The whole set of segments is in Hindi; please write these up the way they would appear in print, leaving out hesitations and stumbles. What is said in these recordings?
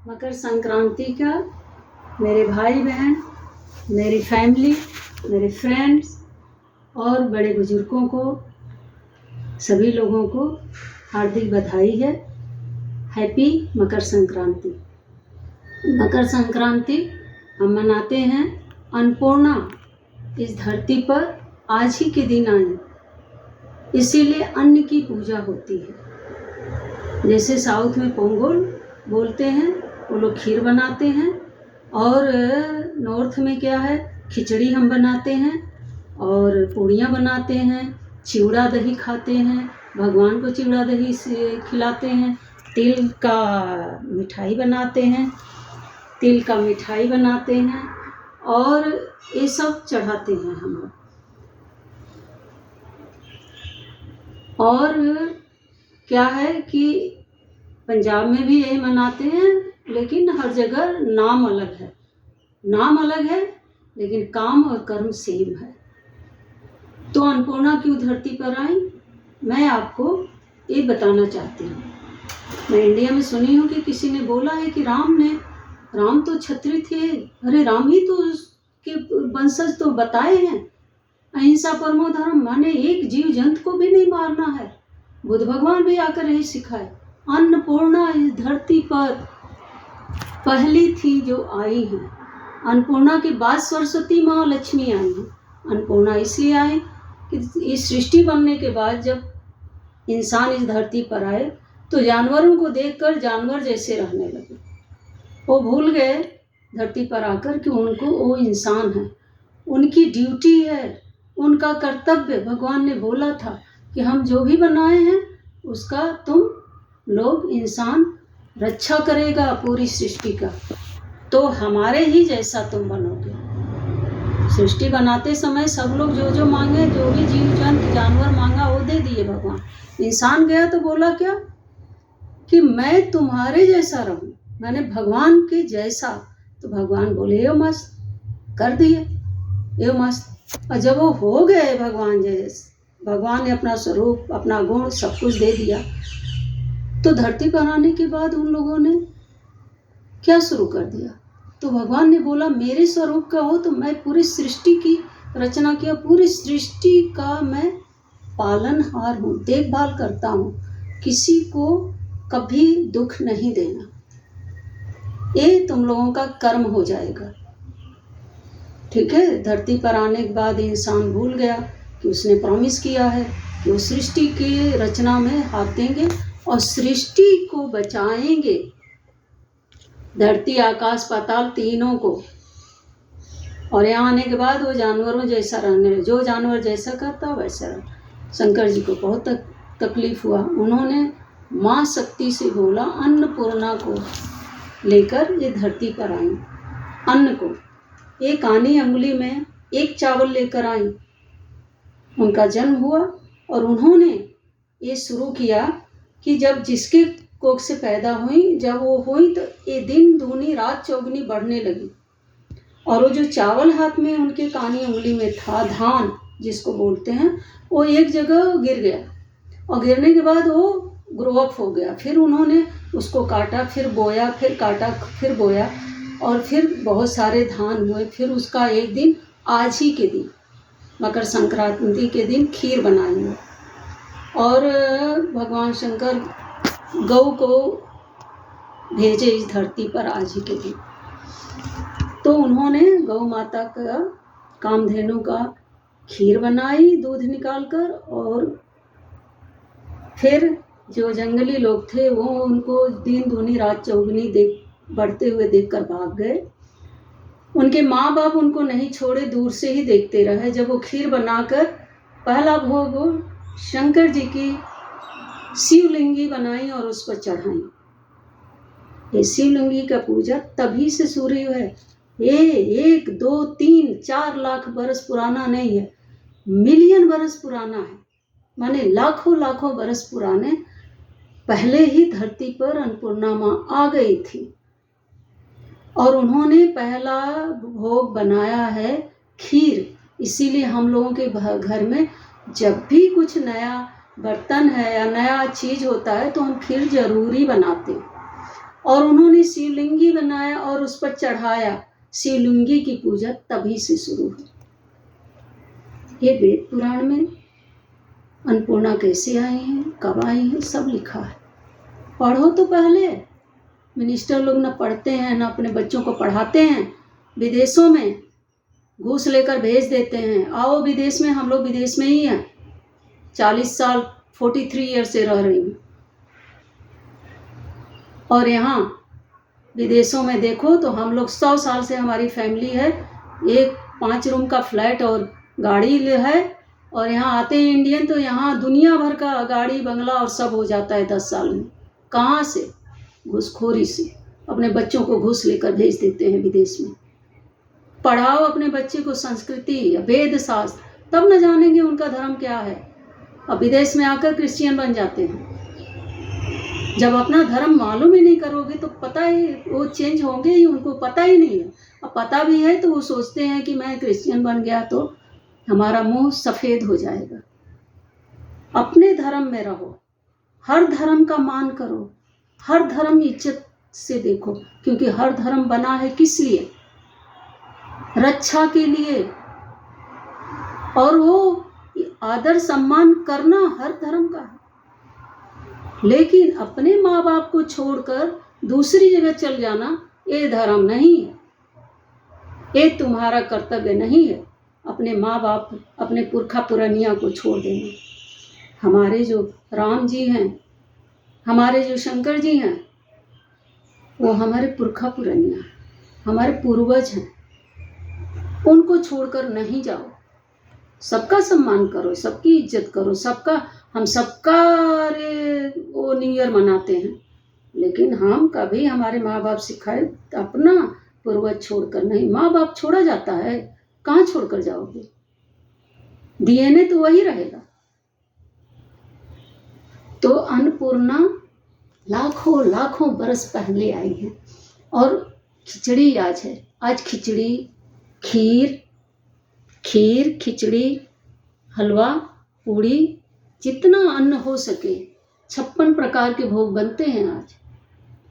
मकर संक्रांति का मेरे भाई बहन, मेरी फैमिली, मेरे फ्रेंड्स और बड़े बुजुर्गों को, सभी लोगों को हार्दिक बधाई है। हैप्पी मकर संक्रांति। मकर संक्रांति हम मनाते हैं अन्नपूर्णा इस धरती पर आज ही के दिन आई, इसीलिए अन्न की पूजा होती है। जैसे साउथ में पोंगल बोलते हैं, वो लोग खीर बनाते हैं, और नॉर्थ में क्या है, खिचड़ी हम बनाते हैं और पूड़ियाँ बनाते हैं, चिवड़ा दही खाते हैं, भगवान को चिवड़ा दही से खिलाते हैं, तिल का मिठाई बनाते हैं, और ये सब चढ़ाते हैं हम लोग। और क्या है कि पंजाब में भी यही मनाते हैं, लेकिन हर जगह नाम अलग है, लेकिन काम और कर्म सेम है। तो अन्नपूर्णा क्यों धरती पर आई, मैं आपको ये बताना चाहती हूँ। मैं इंडिया में सुनी हूँ कि किसी ने बोला है कि राम तो क्षत्रिय थे। अरे राम ही तो उसके वंशज तो बताए हैं, अहिंसा परमो धर्म, माने एक जीव जंतु को भी नहीं मारना है। बुद्ध भगवान भी आकर यही सिखाए। अन्नपूर्णा इस धरती पर पहली थी जो आई है। अन्नपूर्णा के बाद सरस्वती माँ लक्ष्मी आई हैं। अन्नपूर्णा इसलिए आई कि इस सृष्टि बनने के बाद जब इंसान इस धरती पर आए तो जानवरों को देखकर जानवर जैसे रहने लगे। वो भूल गए धरती पर आकर कि उनको वो इंसान है, उनकी ड्यूटी है, उनका कर्तव्य। भगवान ने बोला था कि हम जो भी बनाए हैं उसका तुम लोग इंसान रक्षा करेगा पूरी सृष्टि का, तो हमारे ही जैसा तुम बनोगे। सृष्टि बनाते समय सब लोग जो जो मांगे, जो भी जीव जंतु जानवर मांगा वो दे दिए भगवान। इंसान गया तो बोला क्या कि मैं तुम्हारे जैसा रहूं, मैंने भगवान के जैसा। तो भगवान बोले यो मस्त, कर दिए यो मस्त। और जब वो हो गए भगवान जैसे, भगवान ने अपना स्वरूप, अपना गुण सब कुछ दे दिया, तो धरती पर आने के बाद उन लोगों ने क्या शुरू कर दिया। तो भगवान ने बोला मेरे स्वरूप का हो तो मैं पूरी सृष्टि की रचना किया, पूरी सृष्टि का मैं पालनहार हूँ, देखभाल करता हूँ, किसी को कभी दुख नहीं देना। ये तुम लोगों का कर्म हो जाएगा, ठीक है। धरती पर आने के बाद इंसान भूल गया कि उसने प्रॉमिस किया है कि वो सृष्टि की रचना में हाथ देंगे और सृष्टि को बचाएंगे, धरती आकाश पाताल तीनों को। और यहाँ आने के बाद वो जानवरों जैसा रहने, जो जानवर जैसा करता वैसा रहा। शंकर जी को बहुत तकलीफ हुआ, उन्होंने माँ शक्ति से बोला अन्नपूर्णा को लेकर ये धरती पर आई, अन्न को एक आनी अंगुली में एक चावल लेकर आई। उनका जन्म हुआ और उन्होंने ये शुरू किया कि जब जिसके कोख से पैदा हुई, जब वो हुई तो ये दिन दूनी रात चौगुनी बढ़ने लगी। और वो जो चावल हाथ में उनके कानी उंगली में था, धान जिसको बोलते हैं, वो एक जगह गिर गया और गिरने के बाद वो ग्रो अप हो गया। फिर उन्होंने उसको काटा, फिर बोया, फिर काटा, फिर बोया, और फिर बहुत सारे धान हुए। फिर उसका एक दिन आज ही के दिन मकर संक्रांति के दिन खीर बनाई है। और भगवान शंकर गौ को भेजे इस धरती पर आज ही के दिन। तो उन्होंने गौ माता का, कामधेनु का खीर बनाई दूध निकालकर, और फिर जो जंगली लोग थे वो उनको दिन दूनी रात चौगुनी बढ़ते हुए देखकर भाग गए। उनके माँ बाप उनको नहीं छोड़े, दूर से ही देखते रहे। जब वो खीर बनाकर पहला भोग शंकर जी की शिवलिंगी बनाई और उस पर चढ़ाई। ये शिवलिंगी का पूजा तभी से शुरू है। ये 1, 2, 3, 4 लाख बरस पुराना नहीं है, मिलियन बरस पुराना है, माने लाखों बरस पुराने पहले ही धरती पर अन्नपूर्णा माँ आ गई थी। और उन्होंने पहला भोग बनाया है खीर। इसीलिए हम लोगों के घर में जब भी कुछ नया बर्तन है या नया चीज़ होता है तो हम खीर जरूरी बनाते हैं। और उन्होंने शिवलिंगी बनाया और उस पर चढ़ाया। शिवलिंगी की पूजा तभी से शुरू हुई। ये वेद पुराण में अन्नपूर्णा कैसे आई हैं, कब आई हैं, सब लिखा है। पढ़ो तो पहले। मिनिस्टर लोग ना पढ़ते हैं, ना अपने बच्चों को पढ़ाते हैं। विदेशों में घूस लेकर भेज देते हैं, आओ विदेश में। हम लोग विदेश में ही हैं, 40 साल 43 ईयर से रह रही हूँ। और यहाँ विदेशों में देखो तो हम लोग 100 साल से हमारी फैमिली है, एक 5 रूम का फ्लैट और गाड़ी है। और यहाँ आते हैं इंडियन तो यहाँ दुनिया भर का गाड़ी बंगला और सब हो जाता है 10 साल में। कहाँ से? घूसखोरी से। अपने बच्चों को घूस लेकर भेज देते हैं विदेश में। पढ़ाओ अपने बच्चे को संस्कृति या वेद शास्त्र, तब न जानेंगे उनका धर्म क्या है। अब विदेश में आकर क्रिश्चियन बन जाते हैं। जब अपना धर्म मालूम ही नहीं करोगे तो पता ही, वो चेंज होंगे ही, उनको पता ही नहीं है। अब पता भी है तो वो सोचते हैं कि मैं क्रिश्चियन बन गया तो हमारा मुंह सफ़ेद हो जाएगा। अपने धर्म में रहो, हर धर्म का मान करो, हर धर्म इज्जत से देखो, क्योंकि हर धर्म बना है किस लिए? रक्षा के लिए। और वो आदर सम्मान करना हर धर्म का है। लेकिन अपने माँ बाप को छोड़कर दूसरी जगह चल जाना, ये धर्म नहीं है, ये तुम्हारा कर्तव्य नहीं है। अपने माँ बाप, अपने पुरखा पुरानिया को छोड़ देना। हमारे जो राम जी हैं, हमारे जो शंकर जी हैं, वो हमारे पुरखा पुरानिया, हमारे पूर्वज हैं। उनको छोड़कर नहीं जाओ। सबका सम्मान करो, सबकी इज्जत करो, सबका, हम सबका वो न्यू ईयर मनाते हैं, लेकिन हम कभी हमारे माँ बाप सिखाए अपना पूर्वज छोड़कर नहीं। माँ बाप छोड़ा जाता है, कहाँ छोड़कर जाओगे? डीएनए तो वही रहेगा। तो अन्नपूर्णा लाखों लाखों बरस पहले आई है। और खिचड़ी आज है, आज खिचड़ी, खीर, खिचड़ी, हलवा, पूड़ी, जितना अन्न हो सके 56 प्रकार के भोग बनते हैं। आज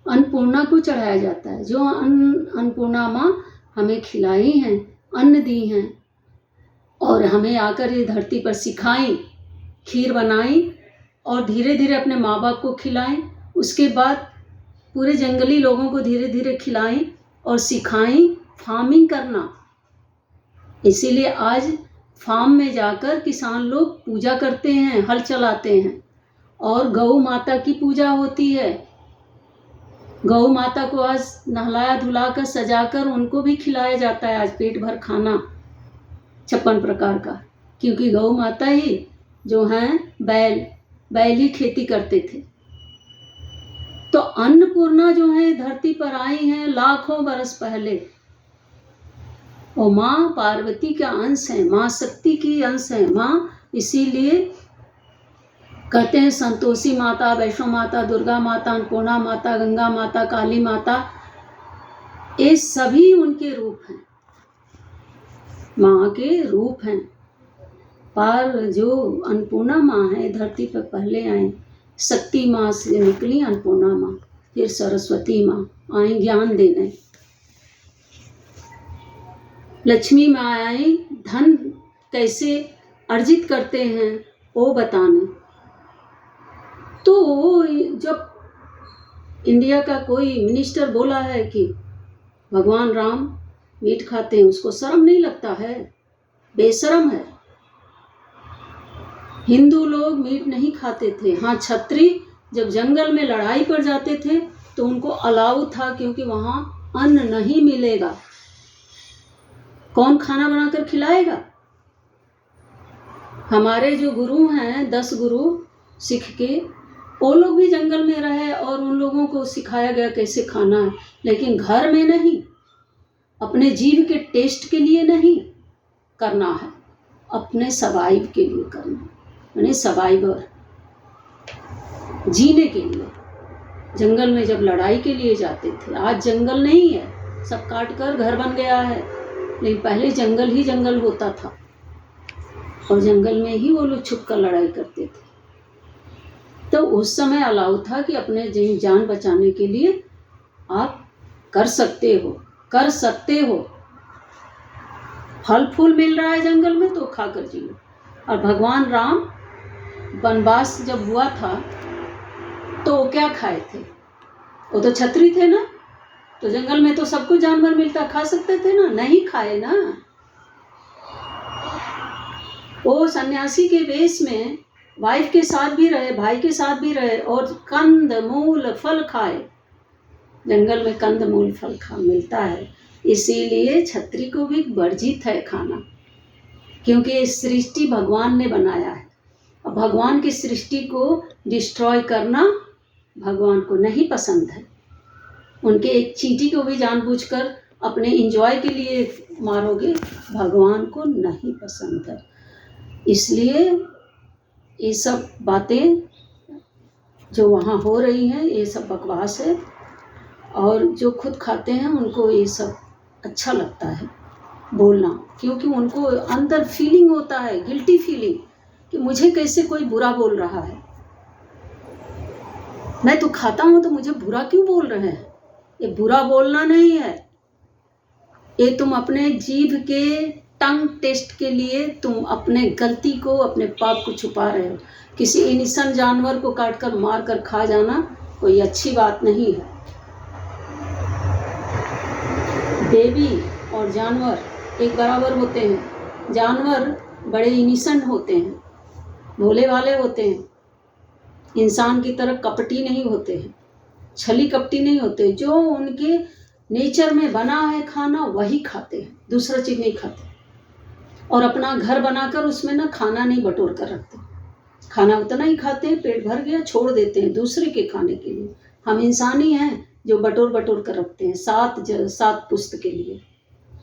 अन्नपूर्णा को चढ़ाया जाता है। जो अन्नपूर्णा माँ हमें खिलाई हैं, अन्न दी हैं और हमें आकर ये धरती पर सिखाई, खीर बनाई और धीरे धीरे अपने माँ बाप को खिलाएं। उसके बाद पूरे जंगली लोगों को धीरे धीरे खिलाएं और सिखाएं फार्मिंग करना। इसीलिए आज फार्म में जाकर किसान लोग पूजा करते हैं, हल चलाते हैं और गौ माता की पूजा होती है। गौ माता को आज नहलाया धुलाकर सजाकर उनको भी खिलाया जाता है आज पेट भर खाना 56 प्रकार का, क्योंकि गौ माता ही जो हैं बैल ही खेती करते थे। तो अन्नपूर्णा जो है धरती पर आई हैं लाखों बरस पहले। वो माँ पार्वती का अंश है, माँ शक्ति की अंश है माँ। इसीलिए कहते हैं संतोषी माता, वैष्णो माता, दुर्गा माता, अन्नपूर्णा माता, गंगा माता, काली माता, ये सभी उनके रूप हैं, माँ के रूप हैं। पर जो अन्नपूर्णा माँ है धरती पर पहले आए, शक्ति माँ से निकली अन्नपूर्णा माँ, फिर सरस्वती माँ आई ज्ञान देने, लक्ष्मी माँ आई धन कैसे अर्जित करते हैं वो बताने। तो जब इंडिया का कोई मिनिस्टर बोला है कि भगवान राम मीट खाते हैं, उसको शर्म नहीं लगता है? बेशर्म है। हिंदू लोग मीट नहीं खाते थे। हाँ, क्षत्रिय जब जंगल में लड़ाई पर जाते थे तो उनको अलाउ था, क्योंकि वहाँ अन्न नहीं मिलेगा। कौन खाना बनाकर खिलाएगा? हमारे जो गुरु हैं 10 गुरु सिख के, वो लोग भी जंगल में रहे और उन लोगों को सिखाया गया कैसे खाना है, लेकिन घर में नहीं, अपने जीव के टेस्ट के लिए नहीं करना है, अपने सर्वाइव के लिए करना है, यानी सर्वाइवर, जीने के लिए। जंगल में जब लड़ाई के लिए जाते थे, आज जंगल नहीं है, सब काट कर घर बन गया है, लेकिन पहले जंगल ही जंगल होता था और जंगल में ही वो लोग छुप कर लड़ाई करते थे। तो उस समय अलाउ था कि अपने जान बचाने के लिए आप कर सकते हो। फल फूल मिल रहा है जंगल में तो खाकर जियो। और भगवान राम वनवास जब हुआ था तो वो क्या खाए थे? वो तो क्षत्रिय थे ना, तो जंगल में तो सब कुछ जानवर मिलता, खा सकते थे ना, नहीं खाए ना। वो सन्यासी के वेश में वाइफ के साथ भी रहे, भाई के साथ भी रहे और कंद मूल फल खाए। जंगल में कंद मूल फल मिलता है, इसीलिए क्षत्रिय को भी वर्जित है खाना, क्योंकि सृष्टि भगवान ने बनाया है और भगवान की सृष्टि को डिस्ट्रॉय करना भगवान को नहीं पसंद है। उनके एक चींटी को भी जानबूझकर अपने इंजॉय के लिए मारोगे, भगवान को नहीं पसंद है। इसलिए ये सब बातें जो वहाँ हो रही हैं ये सब बकवास है, और जो खुद खाते हैं उनको ये सब अच्छा लगता है बोलना, क्योंकि उनको अंदर फीलिंग होता है, गिल्टी फीलिंग, कि मुझे कैसे कोई बुरा बोल रहा है। मैं तो खाता हूँ तो मुझे बुरा क्यों बोल रहे हैं? ये बुरा बोलना नहीं है, ये तुम अपने जीभ के टंग टेस्ट के लिए तुम अपने गलती को, अपने पाप को छुपा रहे हो। किसी इनसेंट जानवर को काटकर मार कर खा जाना कोई अच्छी बात नहीं है। देवी और जानवर एक बराबर होते हैं। जानवर बड़े इनसेंट होते हैं, भोले भाले होते हैं, इंसान की तरह कपटी नहीं होते हैं, छली कपटी नहीं होते। जो उनके नेचर में बना है खाना वही खाते हैं, दूसरा चीज़ नहीं खाते। और अपना घर बनाकर उसमें ना खाना नहीं बटोर कर रखते, खाना उतना ही खाते हैं, पेट भर गया छोड़ देते हैं दूसरे के खाने के लिए। हम इंसान ही हैं जो बटोर बटोर कर रखते हैं, सात पुश्त के लिए।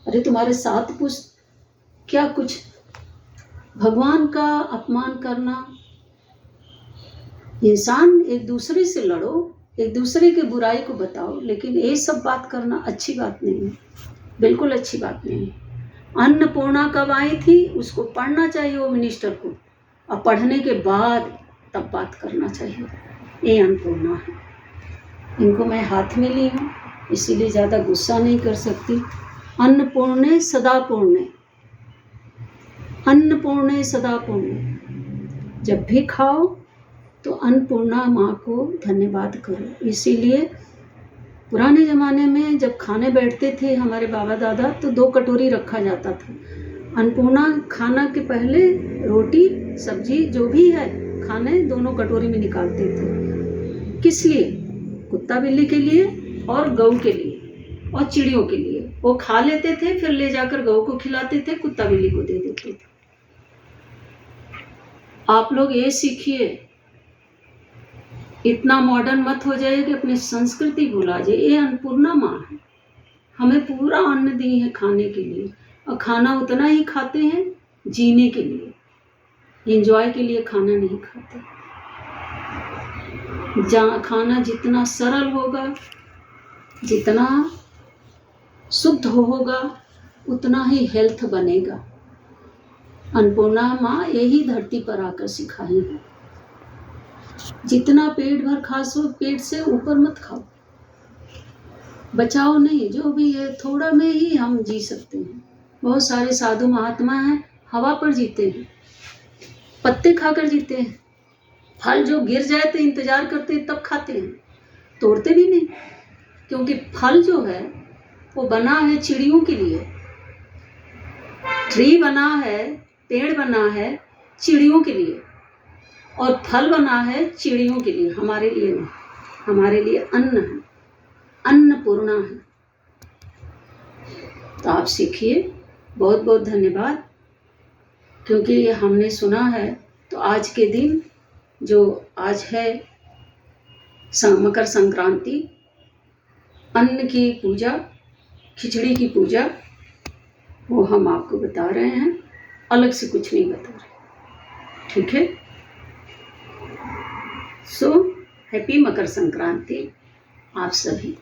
अरे तुम्हारे 7 पुश्त क्या कुछ? भगवान का अपमान करना। इंसान एक दूसरे से लड़ो, एक दूसरे के बुराई को बताओ, लेकिन ये सब बात करना अच्छी बात नहीं है, बिल्कुल अच्छी बात नहीं है। अन्नपूर्णा कब आई थी उसको पढ़ना चाहिए वो मिनिस्टर को, और पढ़ने के बाद तब बात करना चाहिए। ये अन्नपूर्णा है, इनको मैं हाथ में ली हूँ इसीलिए ज़्यादा गुस्सा नहीं कर सकती। अन्नपूर्णे सदा पूर्णे, अन्नपूर्णे सदा पूर्णे। जब भी खाओ तो अन्नपूर्णा माँ को धन्यवाद करो। इसीलिए पुराने ज़माने में जब खाने बैठते थे हमारे बाबा दादा तो 2 कटोरी रखा जाता था। अन्नपूर्णा खाना के पहले रोटी सब्जी जो भी है खाने दोनों कटोरी में निकालते थे। किस लिए? कुत्ता बिल्ली के लिए और गऊ के लिए और चिड़ियों के लिए। वो खा लेते थे, फिर ले जाकर गऊ को खिलाते थे, कुत्ता बिल्ली को दे देते थे। आप लोग ये सीखिए, इतना मॉडर्न मत हो जाए कि अपनी संस्कृति भुला जाए। ये अन्नपूर्णा माँ है, हमें पूरा अन्न दी है खाने के लिए, और खाना उतना ही खाते हैं जीने के लिए, एंजॉय के लिए खाना नहीं खाते। खाना जितना सरल होगा, जितना शुद्ध होगा, उतना ही हेल्थ बनेगा। अन्नपूर्णा माँ यही धरती पर आकर सिखाई है। जितना पेट भर खा सो, पेट से ऊपर मत खाओ, बचाओ नहीं। जो भी है थोड़ा में ही हम जी सकते हैं। बहुत सारे साधु महात्मा हैं हवा पर जीते हैं, पत्ते खाकर जीते हैं। फल जो गिर जाए तो इंतजार करते हैं तब खाते हैं, तोड़ते भी नहीं, क्योंकि फल जो है वो बना है चिड़ियों के लिए। ट्री बना है, पेड़ बना है चिड़ियों के लिए, और फल बना है चिड़ियों के लिए, हमारे लिए नहीं। हमारे लिए अन्न है, अन्नपूर्णा है। तो आप सीखिए। बहुत बहुत धन्यवाद, क्योंकि हमने सुना है। तो आज के दिन जो आज है मकर संक्रांति, अन्न की पूजा, खिचड़ी की पूजा, वो हम आपको बता रहे हैं, अलग से कुछ नहीं बता रहे, ठीक है। सो हैप्पी मकर संक्रांति आप सभी।